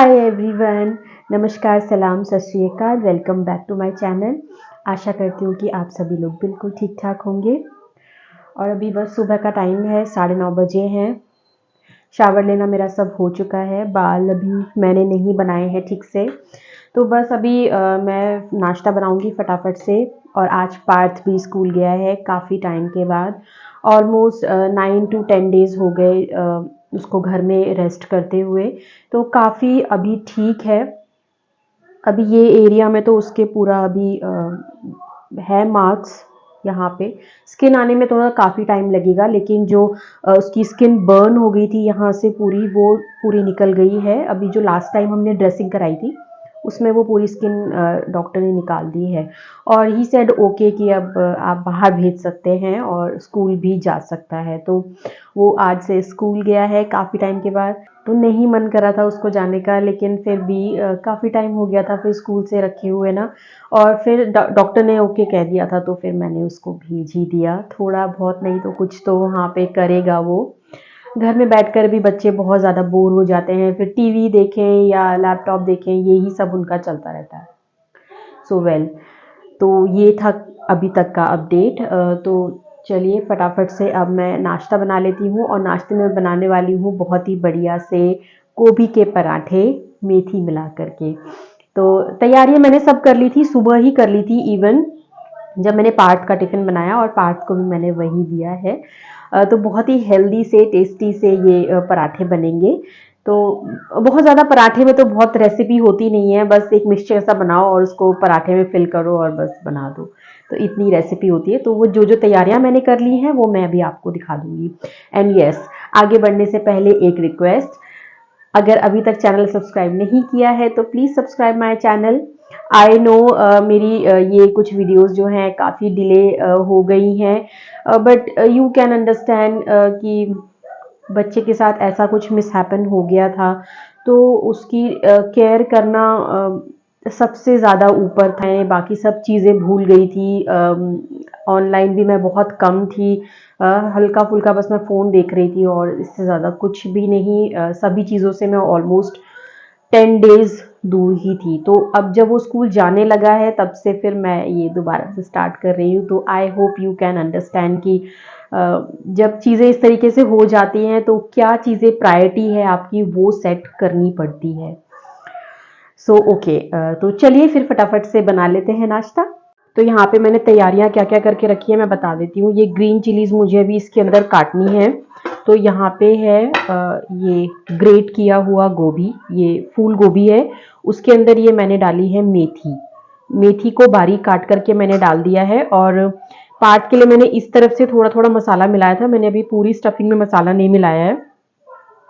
Hi everyone, नमस्कार, सलाम, सत श्री अकाल। Welcome back to my channel. आशा करती हूँ कि आप सभी लोग बिल्कुल ठीक ठाक होंगे। और अभी बस सुबह का टाइम है, 9:30 बजे हैं। शावर लेना मेरा सब हो चुका है। बाल अभी मैंने नहीं बनाए हैं ठीक से, तो बस अभी मैं नाश्ता बनाऊंगी फटाफट से। और आज पार्थ भी स्कूल गया है काफ़ी टाइम के बाद। ऑलमोस्ट 9 to 10 डेज़ हो गए उसको घर में रेस्ट करते हुए, तो काफ़ी अभी ठीक है। अभी ये एरिया में तो उसके पूरा अभी है मार्क्स यहाँ पे। स्किन आने में थोड़ा काफ़ी टाइम लगेगा, लेकिन जो उसकी स्किन बर्न हो गई थी यहाँ से पूरी, वो पूरी निकल गई है। अभी जो लास्ट टाइम हमने ड्रेसिंग कराई थी उसमें वो पूरी स्किन डॉक्टर ने निकाल दी है। और ही सेड ओके कि अब आप बाहर भेज सकते हैं और स्कूल भी जा सकता है। तो वो आज से स्कूल गया है काफ़ी टाइम के बाद। तो नहीं मन कर रहा था उसको जाने का, लेकिन फिर भी काफ़ी टाइम हो गया था फिर स्कूल से रखे हुए ना। और फिर डॉक्टर ने ओके कह दिया था, तो फिर मैंने उसको भेज ही दिया। थोड़ा बहुत नहीं तो कुछ तो वहाँ पे करेगा वो। घर में बैठकर भी बच्चे बहुत ज़्यादा बोर हो जाते हैं, फिर टीवी देखें या लैपटॉप देखें, यही सब उनका चलता रहता है। सो वेल, तो ये था अभी तक का अपडेट। तो चलिए फटाफट से अब मैं नाश्ता बना लेती हूँ। और नाश्ते में बनाने वाली हूँ बहुत ही बढ़िया से गोभी के पराठे, मेथी मिला करके। तो तैयारियां मैंने सब कर ली थी, सुबह ही कर ली थी इवन, जब मैंने पार्थ का टिफ़िन बनाया, और पार्थ को भी मैंने वही दिया है। तो बहुत ही हेल्दी से टेस्टी से ये पराठे बनेंगे। तो बहुत ज़्यादा पराठे में तो बहुत रेसिपी होती नहीं है, बस एक मिक्सचर सा बनाओ और उसको पराठे में फिल करो और बस बना दो। तो इतनी रेसिपी होती है। तो वो जो जो तैयारियां मैंने कर ली हैं वो मैं भी आपको दिखा दूंगी। एंड यस, आगे बढ़ने से पहले एक रिक्वेस्ट, अगर अभी तक चैनल सब्सक्राइब नहीं किया है तो please subscribe my channel. I know मेरी ये कुछ वीडियोस जो हैं काफ़ी डिले हो गई हैं, बट यू कैन अंडरस्टैंड कि बच्चे के साथ ऐसा कुछ मिसहैपन हो गया था। तो उसकी केयर करना सबसे ज़्यादा ऊपर था। मैं बाकी सब चीज़ें भूल गई थी। ऑनलाइन भी मैं बहुत कम थी। हल्का फुल्का बस मैं फ़ोन देख रही थी और इससे ज़्यादा कुछ भी नहीं। सभी चीज़ों से मैं ऑलमोस्ट 10 डेज़ दूर ही थी। तो अब जब वो स्कूल जाने लगा है तब से फिर मैं ये दोबारा से स्टार्ट कर रही हूँ। तो I hope you can understand कि जब चीज़ें इस तरीके से हो जाती हैं तो क्या चीज़ें प्रायोरिटी है आपकी, वो सेट करनी पड़ती है। सो ओके, तो चलिए फिर फटाफट से बना लेते हैं नाश्ता। तो यहाँ पे मैंने तैयारियां क्या क्या करके रखी है मैं बता देती हूँ। ये ग्रीन चिलीज मुझे अभी इसके अंदर काटनी है। तो यहाँ पे है ये ग्रेट किया हुआ गोभी, ये फूल गोभी है। उसके अंदर ये मैंने डाली है मेथी। मेथी को बारीक काट करके मैंने डाल दिया है। और पार्ट के लिए मैंने इस तरफ से थोड़ा थोड़ा मसाला मिलाया था। मैंने अभी पूरी स्टफिंग में मसाला नहीं मिलाया है,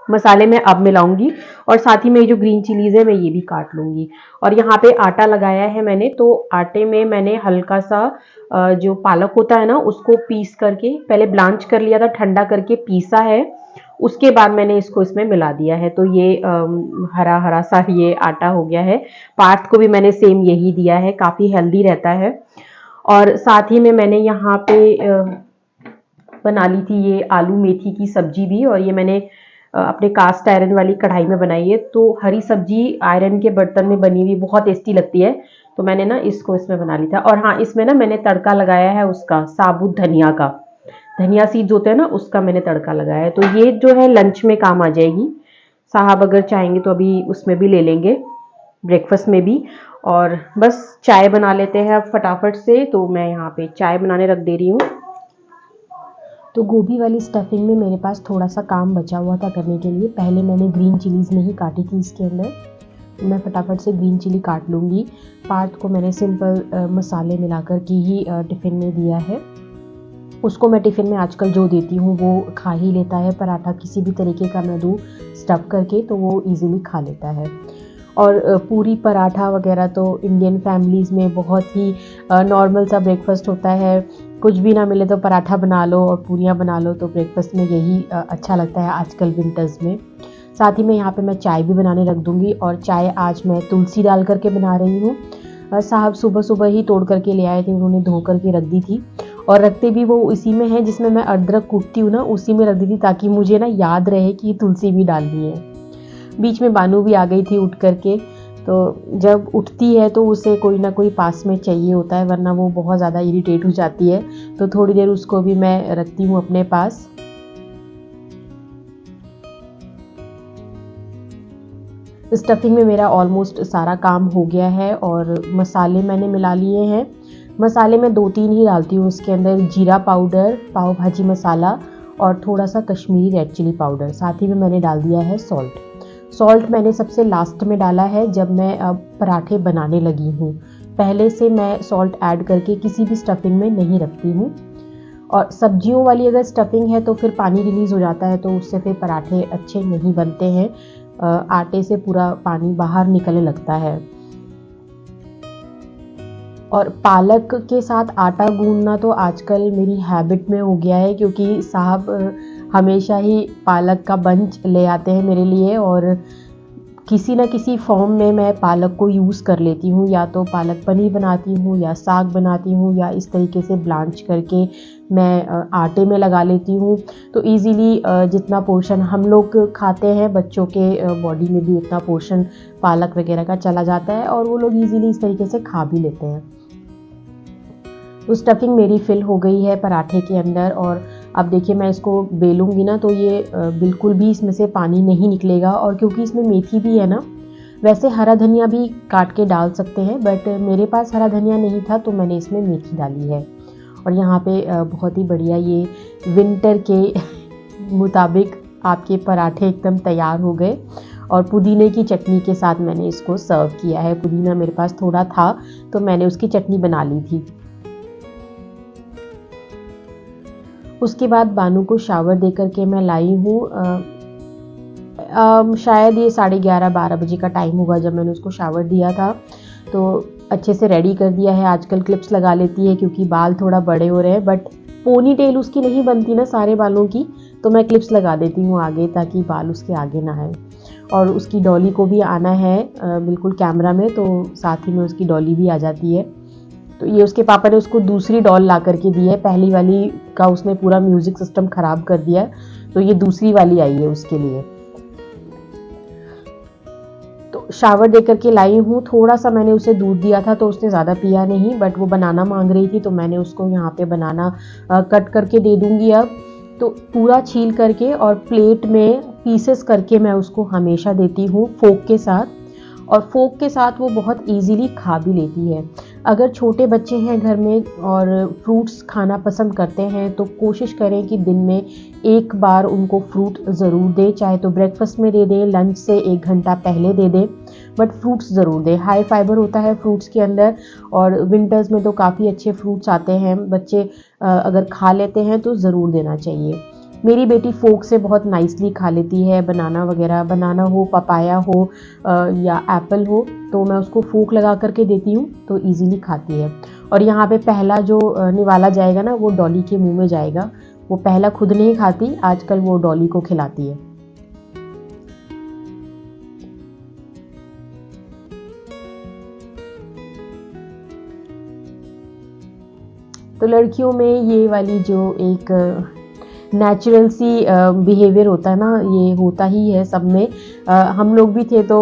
मसाले में अब मिलाऊंगी। और साथ ही में जो ग्रीन चिलीज है मैं ये भी काट लूंगी। और यहाँ पे आटा लगाया है मैंने। तो आटे में मैंने हल्का सा जो पालक होता है ना उसको पीस करके पहले ब्लांच कर लिया था, ठंडा करके पीसा है। उसके बाद मैंने इसको इसमें मिला दिया है। तो ये हरा हरा सा ये आटा हो गया है। पार्थ को भी मैंने सेम यही दिया है, काफ़ी हेल्दी रहता है। और साथ ही में मैंने यहाँ पे बना ली थी ये आलू मेथी की सब्जी भी। और ये मैंने अपने कास्ट आयरन वाली कढ़ाई में बनाई है। तो हरी सब्जी आयरन के बर्तन में बनी हुई बहुत टेस्टी लगती है। तो मैंने ना इसको इसमें बना ली था। और हाँ, इसमें ना मैंने तड़का लगाया है उसका, साबुत धनिया का, धनिया सीड्स होते हैं ना, उसका मैंने तड़का लगाया है। तो ये जो है लंच में काम आ जाएगी। साहब अगर चाहेंगे तो अभी उसमें भी ले लेंगे, ब्रेकफास्ट में भी। और बस चाय बना लेते हैं अब फटाफट से। तो मैं यहाँ पे चाय बनाने रख दे रही हूँ। तो गोभी वाली स्टफिंग में मेरे पास थोड़ा सा काम बचा हुआ था करने के लिए। पहले मैंने ग्रीन चिलीज़ नहीं काटी थी इसके अंदर, तो मैं फटाफट से ग्रीन चिली काट लूँगी। पार्थ को मैंने सिंपल मसाले मिलाकर के ही टिफ़िन में दिया है। उसको मैं टिफ़िन में आजकल जो देती हूँ वो खा ही लेता है। पराठा किसी भी तरीके का मैं दूँ स्टफ़ करके तो वो ईज़िली खा लेता है। और पूरी पराठा वगैरह तो इंडियन फैमिलीज़ में बहुत ही नॉर्मल सा ब्रेकफास्ट होता है। कुछ भी ना मिले तो पराठा बना लो और पूरियाँ बना लो, तो ब्रेकफास्ट में यही अच्छा लगता है आजकल विंटर्स में। साथ ही में यहाँ पे मैं चाय भी बनाने रख दूँगी। और चाय आज मैं तुलसी डाल करके बना रही हूँ। साहब सुबह सुबह ही तोड़ करके ले आए थे, उन्होंने धो करके रख दी थी। और रखते भी वो इसी में है जिसमें मैं अदरक कूटती हूँ ना, उसी में रख दी थी, ताकि मुझे ना याद रहे कि तुलसी भी डालनी है। बीच में बानू भी आ गई थी उठ करके, तो जब उठती है तो उसे कोई ना कोई पास में चाहिए होता है, वरना वो बहुत ज़्यादा इरिटेट हो जाती है। तो थोड़ी देर उसको भी मैं रखती हूँ अपने पास। स्टफिंग में मेरा ऑलमोस्ट सारा काम हो गया है और मसाले मैंने मिला लिए हैं। मसाले मैं 2-3 ही डालती हूँ इसके अंदर, जीरा पाउडर, पाव भाजी मसाला और थोड़ा सा कश्मीरी रेड चिली पाउडर। साथ ही में मैंने डाल दिया है सॉल्ट मैंने सबसे लास्ट में डाला है जब मैं अब पराठे बनाने लगी हूँ। पहले से मैं सॉल्ट ऐड करके किसी भी स्टफिंग में नहीं रखती हूँ। और सब्जियों वाली अगर स्टफिंग है तो फिर पानी रिलीज़ हो जाता है, तो उससे फिर पराठे अच्छे नहीं बनते हैं। आटे से पूरा पानी बाहर निकलने लगता है। और पालक के साथ आटा गूंदना तो आजकल मेरी हैबिट में हो गया है, क्योंकि साहब हमेशा ही पालक का बंच ले आते हैं मेरे लिए और किसी न किसी फॉर्म में मैं पालक को यूज़ कर लेती हूँ। या तो पालक पनीर बनाती हूँ या साग बनाती हूँ, या इस तरीके से ब्लांच करके मैं आटे में लगा लेती हूँ। तो इजीली जितना पोर्शन हम लोग खाते हैं, बच्चों के बॉडी में भी उतना पोर्शन पालक वगैरह का चला जाता है और वो लोग इजीली इस तरीके से खा भी लेते हैं। तो स्टफिंग मेरी फिल हो गई है पराठे के अंदर। और अब देखिए मैं इसको बेलूँगी ना तो ये बिल्कुल भी इसमें से पानी नहीं निकलेगा। और क्योंकि इसमें मेथी भी है ना, वैसे हरा धनिया भी काट के डाल सकते हैं, बट मेरे पास हरा धनिया नहीं था तो मैंने इसमें मेथी डाली है। और यहाँ पे बहुत ही बढ़िया ये विंटर के मुताबिक आपके पराठे एकदम तैयार हो गए। और पुदीने की चटनी के साथ मैंने इसको सर्व किया है। पुदीना मेरे पास थोड़ा था तो मैंने उसकी चटनी बना ली थी। उसके बाद बानू को शावर दे करके मैं लाई हूँ। शायद ये 11:30-12 बजे का टाइम होगा जब मैंने उसको शावर दिया था। तो अच्छे से रेडी कर दिया है। आजकल क्लिप्स लगा लेती है क्योंकि बाल थोड़ा बड़े हो रहे हैं, बट पोनी टेल उसकी नहीं बनती ना सारे बालों की, तो मैं क्लिप्स लगा देती हूँ आगे ताकि बाल उसके आगे ना आए। और उसकी डॉली को भी आना है बिल्कुल कैमरा में, तो साथ ही में उसकी डॉली भी आ जाती है। तो ये उसके पापा ने उसको दूसरी डॉल ला करके दी है। पहली वाली का उसने पूरा म्यूज़िक सिस्टम ख़राब कर दिया, तो ये दूसरी वाली आई है उसके लिए। तो शावर दे करके लाई हूँ। थोड़ा सा मैंने उसे दूध दिया था तो उसने ज़्यादा पिया नहीं, बट वो बनाना मांग रही थी तो मैंने उसको यहाँ पे बनाना कट करके दे दूँगी। अब तो पूरा छील करके और प्लेट में पीसेस करके मैं उसको हमेशा देती हूँ फोक के साथ। और फोक के साथ वो बहुत इजीली खा भी लेती है। अगर छोटे बच्चे हैं घर में और फ्रूट्स खाना पसंद करते हैं तो कोशिश करें कि दिन में एक बार उनको फ्रूट ज़रूर दें, चाहे तो ब्रेकफास्ट में दे दें, लंच से 1 घंटा पहले दे दें, बट फ्रूट्स ज़रूर दें। हाई फाइबर होता है फ्रूट्स के अंदर और विंटर्स में तो काफ़ी अच्छे फ्रूट्स आते हैं। बच्चे अगर खा लेते हैं तो ज़रूर देना चाहिए। मेरी बेटी फोक से बहुत नाइसली खा लेती है बनाना वगैरह, बनाना हो, पपाया हो या एप्पल हो, तो मैं उसको फोक लगा करके देती हूँ तो इजीली खाती है। और यहाँ पे पहला जो निवाला जाएगा ना वो डॉली के मुंह में जाएगा। वो पहला खुद नहीं खाती, आजकल वो डॉली को खिलाती है। तो लड़कियों में ये वाली जो एक नेचुरल सी बिहेवियर होता है ना, ये होता ही है सब में। हम लोग भी थे तो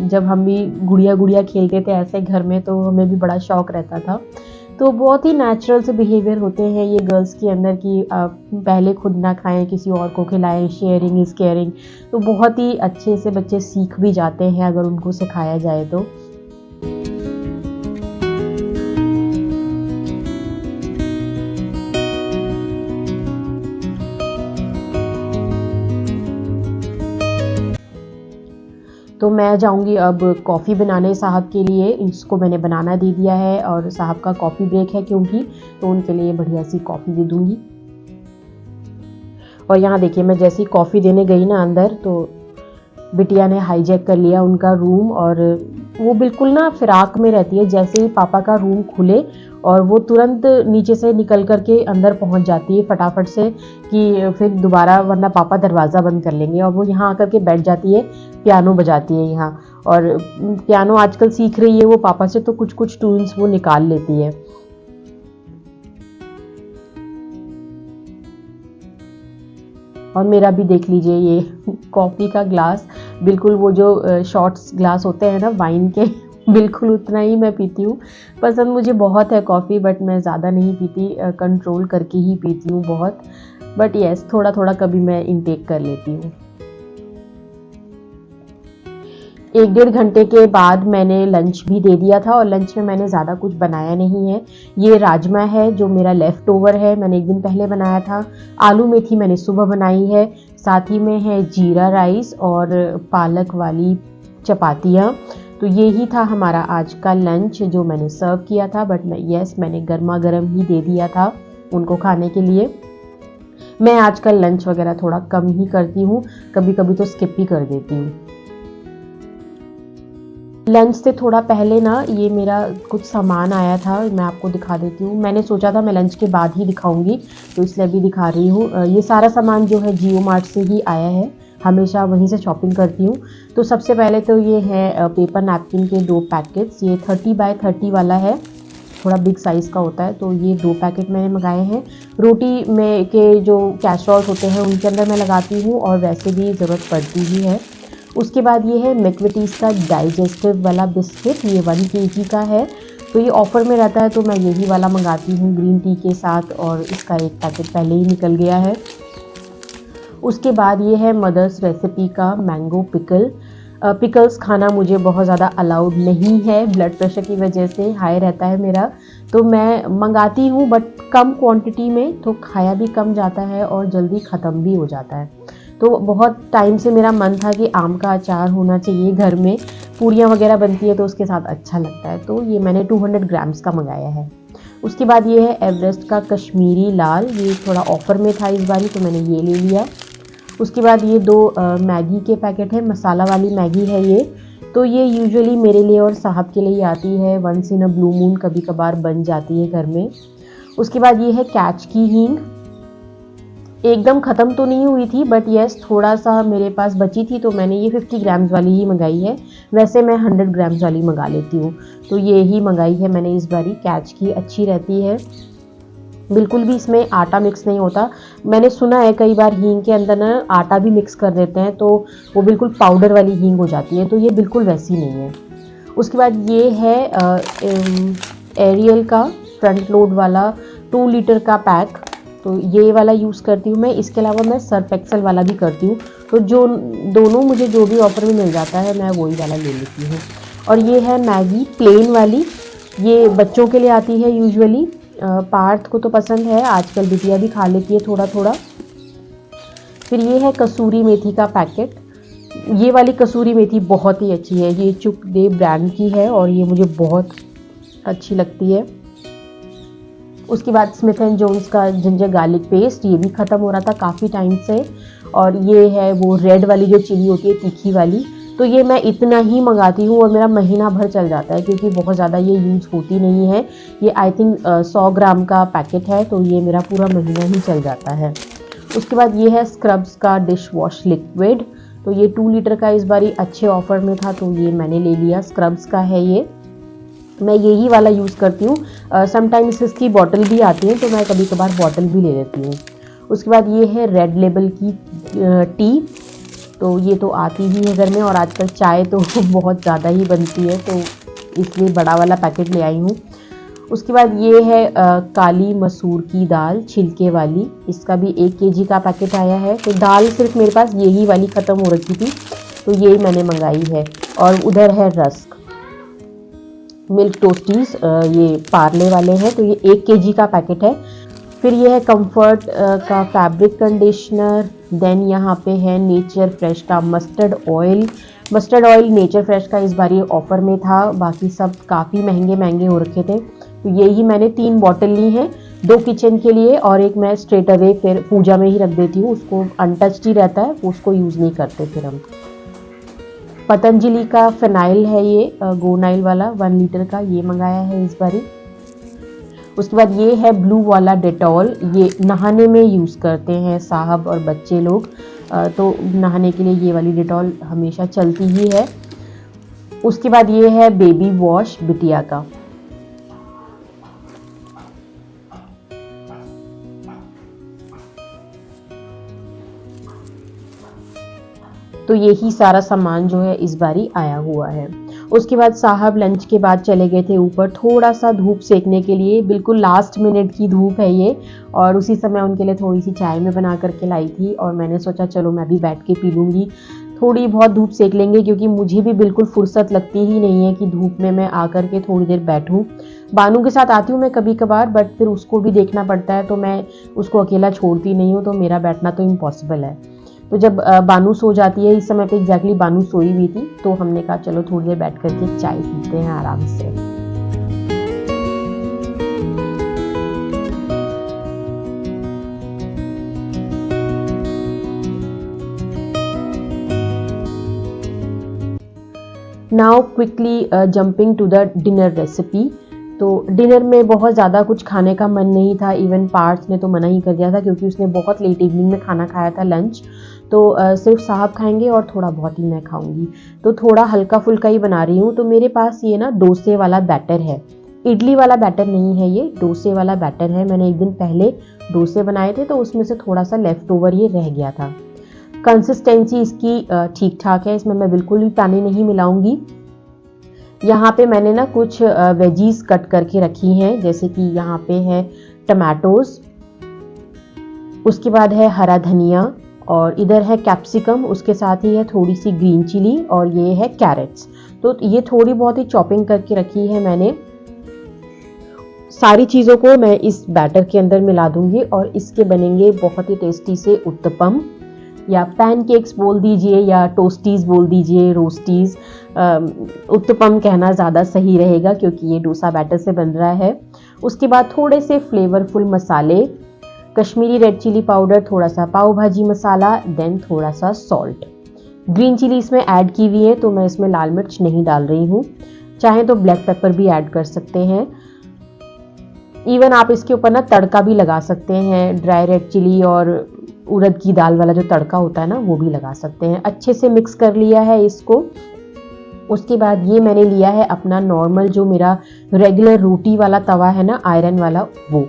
जब हम भी गुड़िया गुड़िया खेलते थे ऐसे घर में तो हमें भी बड़ा शौक रहता था। तो बहुत ही नेचुरल से बिहेवियर होते हैं ये गर्ल्स के अंदर कि पहले खुद ना खाएं, किसी और को खिलाएं, शेयरिंग इज़ केयरिंग। तो बहुत ही अच्छे से बच्चे सीख भी जाते हैं अगर उनको सिखाया जाए तो। तो मैं जाऊंगी अब कॉफ़ी बनाने साहब के लिए। इसको मैंने बनाना दे दिया है और साहब का कॉफ़ी ब्रेक है क्योंकि, तो उनके लिए बढ़िया सी कॉफ़ी दे दूंगी। और यहाँ देखिए मैं जैसी कॉफ़ी देने गई ना अंदर तो बिटिया ने हाईजैक कर लिया उनका रूम। और वो बिल्कुल ना फिराक में रहती है, जैसे ही पापा का रूम खुले और वो तुरंत नीचे से निकल करके अंदर पहुंच जाती है फटाफट से कि फिर दोबारा, वरना पापा दरवाज़ा बंद कर लेंगे। और वो यहाँ आकर के बैठ जाती है, पियानो बजाती है यहाँ। और पियानो आजकल सीख रही है वो पापा से, तो कुछ कुछ ट्यून्स वो निकाल लेती है। और मेरा भी देख लीजिए ये कॉफ़ी का ग्लास, बिल्कुल वो जो शॉट्स ग्लास होते हैं ना वाइन के बिल्कुल उतना ही मैं पीती हूँ। पसंद मुझे बहुत है कॉफ़ी, बट मैं ज़्यादा नहीं पीती, कंट्रोल करके ही पीती हूँ बहुत। बट येस, थोड़ा थोड़ा कभी मैं इनटेक कर लेती हूँ। 1 डेढ़ घंटे के बाद मैंने लंच भी दे दिया था, और लंच में मैंने ज़्यादा कुछ बनाया नहीं है। ये राजमा है जो मेरा लेफ़्ट ओवर है, मैंने एक दिन पहले बनाया था। आलू मेथी मैंने सुबह बनाई है, साथ ही में है जीरा राइस और पालक वाली चपातियाँ। तो ये ही था हमारा आज का लंच जो मैंने सर्व किया था। बट मैंने गर्मा गर्म ही दे दिया था उनको खाने के लिए। मैं आजकल लंच वगैरह थोड़ा कम ही करती हूँ, कभी कभी तो स्किप ही कर देती हूँ। लंच से थोड़ा पहले ना ये मेरा कुछ सामान आया था, मैं आपको दिखा देती हूँ। मैंने सोचा था मैं लंच के बाद ही दिखाऊंगी, तो इसलिए अभी दिखा रही हूँ। ये सारा सामान जो है जियो मार्ट से ही आया है, हमेशा वहीं से शॉपिंग करती हूँ। तो सबसे पहले तो ये है पेपर नैपकिन के 2 पैकेट्स, ये 30 बाय 30 वाला है, थोड़ा बिग साइज़ का होता है। तो ये 2 पैकेट मैंने मंगाए हैं। रोटी में के जो कैसरोल्स होते हैं उनके अंदर मैं लगाती हूँ, और वैसे भी ज़रूरत पड़ती ही है। उसके बाद ये है मैकविटीज़ का डाइजेस्टिव वाला बिस्किट, ये 1 kg का है। तो ये ऑफ़र में रहता है, तो मैं यही वाला मंगाती हूँ ग्रीन टी के साथ, और इसका 1 पैकेट पहले ही निकल गया है। उसके बाद ये है मदर्स रेसिपी का मैंगो पिकल। पिकल्स खाना मुझे बहुत ज़्यादा अलाउड नहीं है, ब्लड प्रेशर की वजह से हाई रहता है मेरा, तो मैं मंगाती हूँ बट कम क्वांटिटी में, तो खाया भी कम जाता है और जल्दी ख़त्म भी हो जाता है। तो बहुत टाइम से मेरा मन था कि आम का अचार होना चाहिए घर में, पूरियाँ वगैरह बनती है तो उसके साथ अच्छा लगता है, तो ये मैंने 200 ग्राम्स का मंगाया है। उसके बाद ये है एवरेस्ट का कश्मीरी लाल, ये थोड़ा ऑफ़र में था इस बारी, तो मैंने ये ले लिया। उसके बाद ये 2 मैगी के पैकेट है, मसाला वाली मैगी है ये। तो ये यूजुअली मेरे लिए और साहब के लिए आती है, once in a blue moon कभी कभार बन जाती है घर में। उसके बाद ये है कैच की हींग, एकदम ख़त्म तो नहीं हुई थी, बट येस थोड़ा सा मेरे पास बची थी, तो मैंने ये 50 ग्राम्स वाली ही मंगाई है। वैसे मैं 100 ग्राम्स वाली मंगा लेती हूँ, तो ये ही मंगाई है मैंने इस बारी। कैच की अच्छी रहती है, बिल्कुल भी इसमें आटा मिक्स नहीं होता। मैंने सुना है कई बार हींग के अंदर ना आटा भी मिक्स कर देते हैं, तो वो बिल्कुल पाउडर वाली हींग हो जाती है, तो ये बिल्कुल वैसी नहीं है। उसके बाद ये है एरियल का फ्रंट लोड वाला 2 लीटर का पैक, तो ये वाला यूज़ करती हूँ मैं। इसके अलावा मैं सर्फ एक्सेल वाला भी करती हूँ, तो जो दोनों मुझे जो भी ऑफर में मिल जाता है मैं वही वाला ले लेती हूँ। और ये है मैगी प्लेन वाली, ये बच्चों के लिए आती है यूजुअली, पार्थ को तो पसंद है, आजकल बिटिया भी खा लेती है थोड़ा थोड़ा। फिर ये है कसूरी मेथी का पैकेट, ये वाली कसूरी मेथी बहुत ही अच्छी है, ये चुक दे ब्रांड की है और ये मुझे बहुत अच्छी लगती है। उसके बाद स्मिथ एंड जोन्स का जिंजर गार्लिक पेस्ट, ये भी ख़त्म हो रहा था काफ़ी टाइम से। और ये है वो रेड वाली जो चिली होती है तीखी वाली, तो ये मैं इतना ही मंगाती हूँ और मेरा महीना भर चल जाता है, क्योंकि बहुत ज़्यादा ये यूज़ होती नहीं है। ये आई थिंक 100 ग्राम का पैकेट है, तो ये मेरा पूरा महीना ही चल जाता है। उसके बाद ये है स्क्रब्स का डिश वॉश लिक्विड, तो ये 2 लीटर का इस बारी अच्छे ऑफर में था, तो ये मैंने ले लिया। स्क्रब्स का है ये, मैं यही वाला यूज़ करती हूँ। समटाइम्स इसकी बॉटल भी आती है, तो मैं कभी कभार बॉटल भी ले लेती हूँ। उसके बाद ये है रेड लेबल की टी, तो ये तो आती ही है घर में, और आजकल चाय तो बहुत ज़्यादा ही बनती है, तो इसलिए बड़ा वाला पैकेट ले आई हूँ। उसके बाद ये है काली मसूर की दाल छिलके वाली, इसका भी 1 kg का पैकेट आया है। तो दाल सिर्फ मेरे पास यही वाली ख़त्म हो रखी थी, तो यही मैंने मंगाई है। और उधर है रस्क मिल्क टोस्टीज, ये पार्ले वाले हैं, तो ये 1 kg का पैकेट है। फिर ये है कंफर्ट का फैब्रिक कंडीशनर। देन यहाँ पे है नेचर फ्रेश का mustard oil. Mustard oil nature fresh का इस बार ये ऑफ़र में था, बाकी सब काफ़ी महंगे महंगे हो रखे थे, तो यही मैंने 3 बॉटल ली हैं, 2 किचन के लिए और एक मैं स्ट्रेट अवे फिर पूजा में ही रख देती हूँ, उसको अनटच्ड ही रहता है, उसको यूज़ नहीं करते फिर हम। पतंजलि का फिनाइल है ये गोनाइल वाला 1 लीटर का, ये मंगाया है इस बारी। उसके बाद ये है ब्लू वाला डेटॉल, ये नहाने में यूज़ करते हैं साहब और बच्चे लोग, तो नहाने के लिए ये वाली डेटॉल हमेशा चलती ही है। उसके बाद ये है बेबी वॉश बिटिया का। तो यही सारा सामान जो है इस बारी आया हुआ है। उसके बाद साहब लंच के बाद चले गए थे ऊपर थोड़ा सा धूप सेकने के लिए, बिल्कुल लास्ट मिनट की धूप है ये, और उसी समय उनके लिए थोड़ी सी चाय में बना करके लाई थी और मैंने सोचा चलो मैं भी बैठ के पी लूँगी, थोड़ी बहुत धूप सेक लेंगे, क्योंकि मुझे भी बिल्कुल फुर्सत लगती ही नहीं है कि धूप में मैं आकर के थोड़ी देर बैठूं। बानू के साथ आती हूँ मैं कभी कभार, बट फिर उसको भी देखना पड़ता है तो मैं उसको अकेला छोड़ती नहीं हूँ, तो मेरा बैठना तो इम्पॉसिबल है। तो जब बानू सो जाती है, इस समय पे एग्जैक्टली बानू सोई हुई थी, तो हमने कहा चलो थोड़ी देर बैठ करके चाय पीते हैं आराम से। Now quickly jumping to the dinner recipe. तो डिनर में बहुत ज़्यादा कुछ खाने का मन नहीं था, इवन पार्थ ने तो मना ही कर दिया था क्योंकि उसने बहुत लेट इवनिंग में खाना खाया था लंच, तो सिर्फ साहब खाएंगे और थोड़ा बहुत ही मैं खाऊंगी, तो थोड़ा हल्का फुल्का ही बना रही हूँ। तो मेरे पास ये ना डोसे वाला बैटर है, इडली वाला बैटर नहीं है, ये डोसे वाला बैटर है। मैंने एक दिन पहले डोसे बनाए थे तो उसमें से थोड़ा सा लेफ्ट ओवर ये रह गया था। कंसिस्टेंसी इसकी ठीक ठाक है, इसमें मैं बिल्कुल भी पानी नहीं मिलाऊंगी। यहाँ पे मैंने ना कुछ वेजीज कट करके रखी हैं, जैसे कि यहाँ पे है टमाटोज, उसके बाद है हरा धनिया, और इधर है कैप्सिकम, उसके साथ ही है थोड़ी सी ग्रीन चिली, और ये है कैरेट्स। तो ये थोड़ी बहुत ही चॉपिंग करके रखी है मैंने। सारी चीज़ों को मैं इस बैटर के अंदर मिला दूंगी और इसके बनेंगे बहुत ही टेस्टी से उत्तपम, या पैनकेक्स बोल दीजिए या टोस्टीज बोल दीजिए, रोस्टीज। उत्तपम कहना ज़्यादा सही रहेगा क्योंकि ये डोसा बैटर से बन रहा है। उसके बाद थोड़े से फ्लेवरफुल मसाले, कश्मीरी रेड चिली पाउडर, थोड़ा सा पाव भाजी मसाला, देन थोड़ा सा सॉल्ट। ग्रीन चिली इसमें ऐड की हुई है तो मैं इसमें लाल मिर्च नहीं डाल रही हूँ, चाहे तो ब्लैक पेपर भी ऐड कर सकते हैं। इवन आप इसके ऊपर ना तड़का भी लगा सकते हैं, ड्राई रेड चिली और उड़द की दाल वाला जो तड़का होता है ना वो भी लगा सकते हैं। अच्छे से मिक्स कर लिया है इसको। उसके बाद ये मैंने लिया है अपना नॉर्मल जो मेरा रेगुलर रोटी वाला तवा है ना, आयरन वाला, वो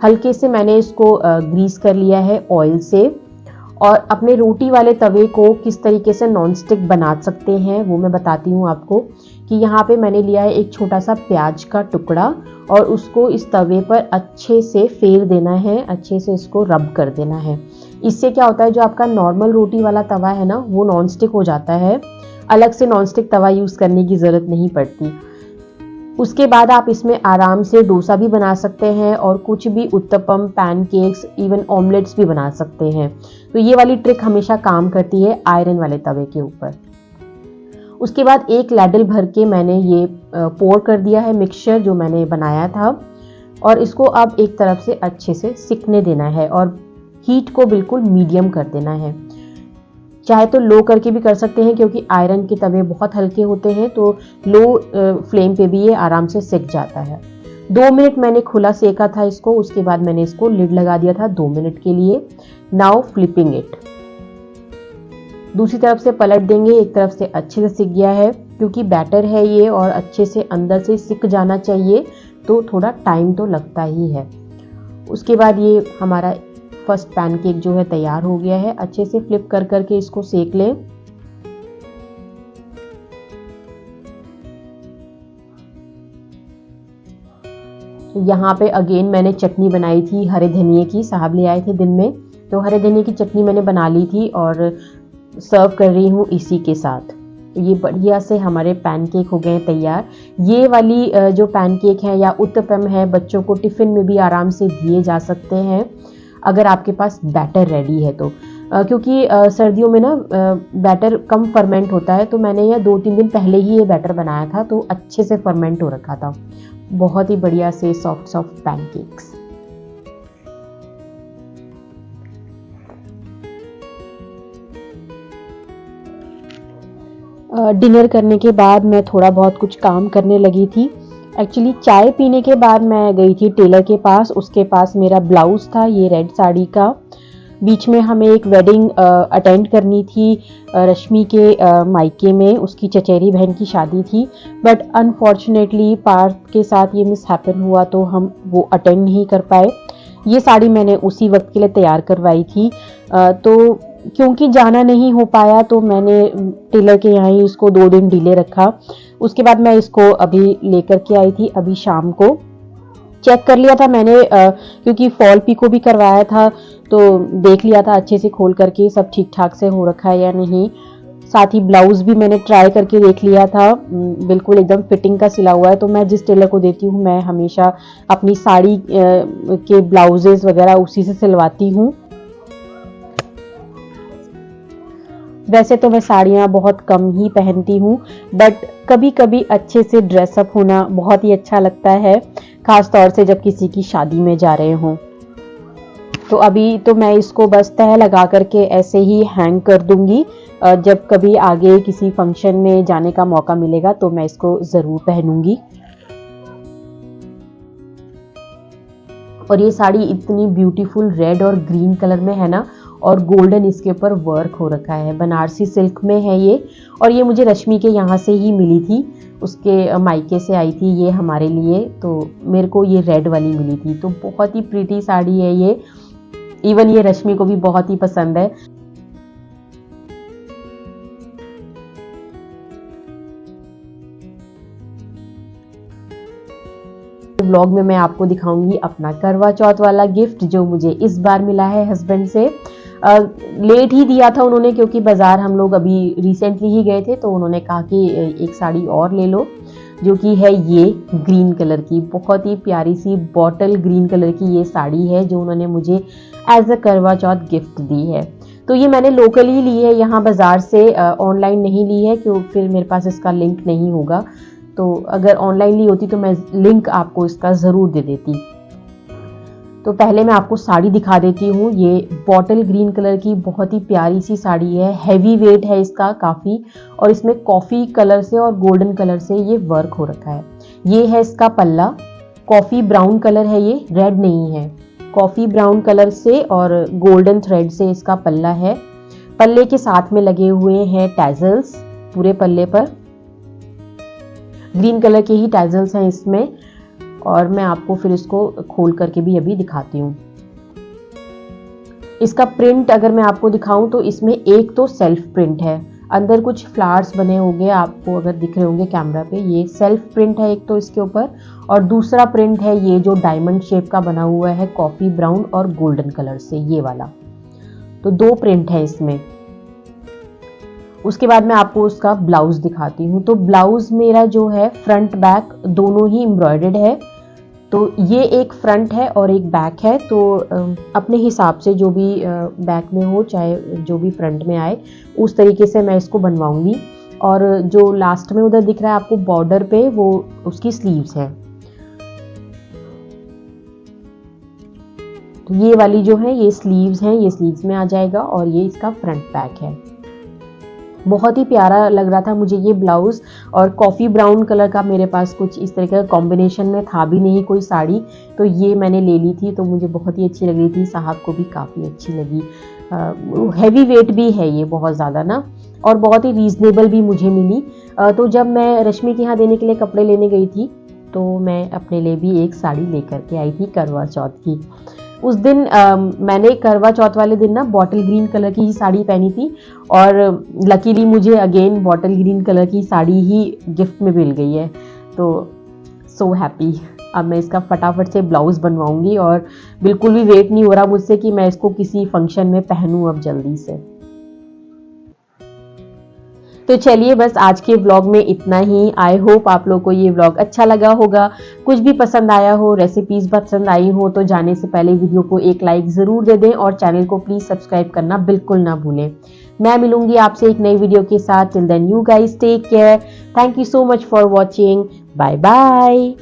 हल्के से मैंने इसको ग्रीस कर लिया है ऑयल से। और अपने रोटी वाले तवे को किस तरीके से नॉन स्टिक बना सकते हैं वो मैं बताती हूँ आपको। कि यहाँ पे मैंने लिया है एक छोटा सा प्याज का टुकड़ा और उसको इस तवे पर अच्छे से फेर देना है, अच्छे से इसको रब कर देना है। इससे क्या होता है, जो आपका नॉर्मल रोटी वाला तवा है ना वो नॉन स्टिक हो जाता है, अलग से नॉन स्टिक तवा यूज़ करने की ज़रूरत नहीं पड़ती। उसके बाद आप इसमें आराम से डोसा भी बना सकते हैं और कुछ भी उत्तपम, पैनकेक्स, इवन ऑमलेट्स भी बना सकते हैं। तो ये वाली ट्रिक हमेशा काम करती है आयरन वाले तवे के ऊपर। उसके बाद एक लैडल भर के मैंने ये पोर कर दिया है मिक्सचर जो मैंने बनाया था, और इसको अब एक तरफ से अच्छे से सिकने देना है और हीट को बिल्कुल मीडियम कर देना है। चाहे तो लो करके भी कर सकते हैं क्योंकि आयरन के तवे बहुत हल्के होते हैं, तो लो फ्लेम पे भी ये आराम से सिक जाता है। 2 मिनट मैंने खुला सेका था इसको, उसके बाद मैंने इसको लिड लगा दिया था 2 मिनट के लिए। नाउ फ्लिपिंग इट, दूसरी तरफ से पलट देंगे। एक तरफ से अच्छे से सिक गया है क्योंकि बैटर है ये और अच्छे से अंदर से सिक जाना चाहिए, तो थोड़ा टाइम तो लगता ही है। उसके बाद ये हमारा फर्स्ट पैनकेक जो है तैयार हो गया है। अच्छे से फ्लिप कर करके इसको सेक लें। यहाँ पे अगेन मैंने चटनी बनाई थी हरे धनिए की, साहब ले आए थे दिन में, तो हरे धनिए की चटनी मैंने बना ली थी और सर्व कर रही हूँ इसी के साथ। ये बढ़िया से हमारे पैनकेक हो गए तैयार। ये वाली जो पैनकेक है या उत्तपम है, बच्चों को टिफ़िन में भी आराम से दिए जा सकते हैं अगर आपके पास बैटर रेडी है तो। क्योंकि सर्दियों में ना बैटर कम फर्मेंट होता है, तो मैंने यह 2-3 दिन पहले ही ये बैटर बनाया था तो अच्छे से फर्मेंट हो रखा था। बहुत ही बढ़िया से सॉफ्ट सॉफ्ट पैनकेक्स। डिनर करने के बाद मैं थोड़ा बहुत कुछ काम करने लगी थी। एक्चुअली चाय पीने के बाद मैं गई थी टेलर के पास, उसके पास मेरा ब्लाउज़ था ये रेड साड़ी का। बीच में हमें एक वेडिंग अटेंड करनी थी रश्मि के मायके में, उसकी चचेरी बहन की शादी थी, बट अनफॉर्चुनेटली पार्थ के साथ ये मिस हैपन हुआ तो हम वो अटेंड नहीं कर पाए। ये साड़ी मैंने उसी वक्त के लिए तैयार करवाई थी, तो क्योंकि जाना नहीं हो पाया तो मैंने टेलर के यहाँ ही इसको 2 दिन डिले रखा। उसके बाद मैं इसको अभी लेकर के आई थी, अभी शाम को चेक कर लिया था मैंने, क्योंकि फॉल पिको भी करवाया था तो देख लिया था अच्छे से खोल करके सब ठीक ठाक से हो रखा है या नहीं। साथ ही ब्लाउज भी मैंने ट्राई करके देख लिया था, बिल्कुल एकदम फिटिंग का सिला हुआ है। तो मैं जिस टेलर को देती हूँ मैं हमेशा अपनी साड़ी के ब्लाउजेस वगैरह उसी से सिलवाती हूँ। वैसे तो मैं साड़ियाँ बहुत कम ही पहनती हूँ, बट कभी कभी अच्छे से ड्रेसअप होना बहुत ही अच्छा लगता है, खास तौर से जब किसी की शादी में जा रहे हों। तो अभी तो मैं इसको बस तह लगा करके ऐसे ही हैंग कर दूंगी। जब कभी आगे किसी फंक्शन में जाने का मौका मिलेगा तो मैं इसको ज़रूर पहनूंगी। और ये साड़ी इतनी ब्यूटीफुल रेड और ग्रीन कलर में है ना, और गोल्डन इसके ऊपर वर्क हो रखा है, बनारसी सिल्क में है ये। और ये मुझे रश्मि के यहाँ से ही मिली थी, उसके मायके से आई थी ये हमारे लिए, तो मेरे को ये रेड वाली मिली थी। तो बहुत ही प्रीटी साड़ी है ये, इवन ये रश्मि को भी बहुत ही पसंद है। व्लॉग में मैं आपको दिखाऊंगी अपना करवा चौथ वाला गिफ्ट जो मुझे इस बार मिला है हस्बैंड से। लेट ही दिया था उन्होंने, क्योंकि बाजार हम लोग अभी रिसेंटली ही गए थे, तो उन्होंने कहा कि एक साड़ी और ले लो, जो कि है ये ग्रीन कलर की, बहुत ही प्यारी सी बॉटल ग्रीन कलर की ये साड़ी है जो उन्होंने मुझे एज अ करवा चौथ गिफ्ट दी है। तो ये मैंने लोकली ली है यहाँ बाजार से, ऑनलाइन नहीं ली है, क्योंकि फिर मेरे पास इसका लिंक नहीं होगा। तो अगर ऑनलाइन ली होती तो मैं लिंक आपको इसका ज़रूर दे देती। तो पहले मैं आपको साड़ी दिखा देती हूँ। ये बॉटल ग्रीन कलर की बहुत ही प्यारी सी साड़ी है, हैवी वेट है इसका काफ़ी, और इसमें कॉफ़ी कलर से और गोल्डन कलर से ये वर्क हो रखा है। ये है इसका पल्ला, कॉफ़ी ब्राउन कलर है, ये रेड नहीं है, कॉफ़ी ब्राउन कलर से और गोल्डन थ्रेड से इसका पल्ला है। पल्ले के साथ में लगे हुए हैं टैजल्स, पूरे पल्ले पर ग्रीन कलर के ही टैजल्स हैं इसमें। और मैं आपको फिर इसको खोल करके भी अभी दिखाती हूँ। इसका प्रिंट अगर मैं आपको दिखाऊं तो इसमें एक तो सेल्फ प्रिंट है, अंदर कुछ फ्लावर्स बने होंगे, आपको अगर दिख रहे होंगे कैमरा पे, ये सेल्फ प्रिंट है एक तो इसके ऊपर, और दूसरा प्रिंट है ये जो डायमंड शेप का बना हुआ है कॉफी ब्राउन और गोल्डन कलर से, ये वाला। तो 2 प्रिंट है इसमें। उसके बाद मैं आपको उसका ब्लाउज दिखाती हूँ। तो ब्लाउज मेरा जो है फ्रंट बैक दोनों ही एम्ब्रॉयडर्ड है। तो ये एक फ्रंट है और एक बैक है, तो अपने हिसाब से जो भी बैक में हो चाहे जो भी फ्रंट में आए उस तरीके से मैं इसको बनवाऊंगी। और जो लास्ट में उधर दिख रहा है आपको बॉर्डर पे, वो उसकी स्लीव्स है। तो ये वाली जो है ये स्लीव्स हैं, ये स्लीव्स में आ जाएगा, और ये इसका फ्रंट बैक है। बहुत ही प्यारा लग रहा था मुझे ये ब्लाउज, और कॉफ़ी ब्राउन कलर का मेरे पास कुछ इस तरह का कॉम्बिनेशन में था भी नहीं कोई साड़ी, तो ये मैंने ले ली थी। तो मुझे बहुत ही अच्छी लग रही थी, साहब को भी काफ़ी अच्छी लगी। हैवी वेट भी है ये बहुत ज़्यादा ना, और बहुत ही रीज़नेबल भी मुझे मिली। तो जब मैं रश्मि के यहाँ देने के लिए कपड़े लेने गई थी तो मैं अपने लिए भी एक साड़ी लेकर के आई थी करवा चौथ की। उस दिन मैंने करवा चौथ वाले दिन ना बॉटल ग्रीन कलर की ही साड़ी पहनी थी, और लकीली मुझे अगेन बॉटल ग्रीन कलर की साड़ी ही गिफ्ट में मिल गई है। तो सो हैप्पी। अब मैं इसका फटाफट से ब्लाउज बनवाऊंगी, और बिल्कुल भी वेट नहीं हो रहा मुझसे कि मैं इसको किसी फंक्शन में पहनूं अब जल्दी से। तो चलिए बस आज के व्लॉग में इतना ही। आई होप आप लोग को ये व्लॉग अच्छा लगा होगा, कुछ भी पसंद आया हो, रेसिपीज पसंद आई हो तो जाने से पहले वीडियो को एक लाइक ज़रूर दे दें, और चैनल को प्लीज़ सब्सक्राइब करना बिल्कुल ना भूलें। मैं मिलूंगी आपसे एक नई वीडियो के साथ। Till then you guys take care. Thank you so much for watching. Bye bye.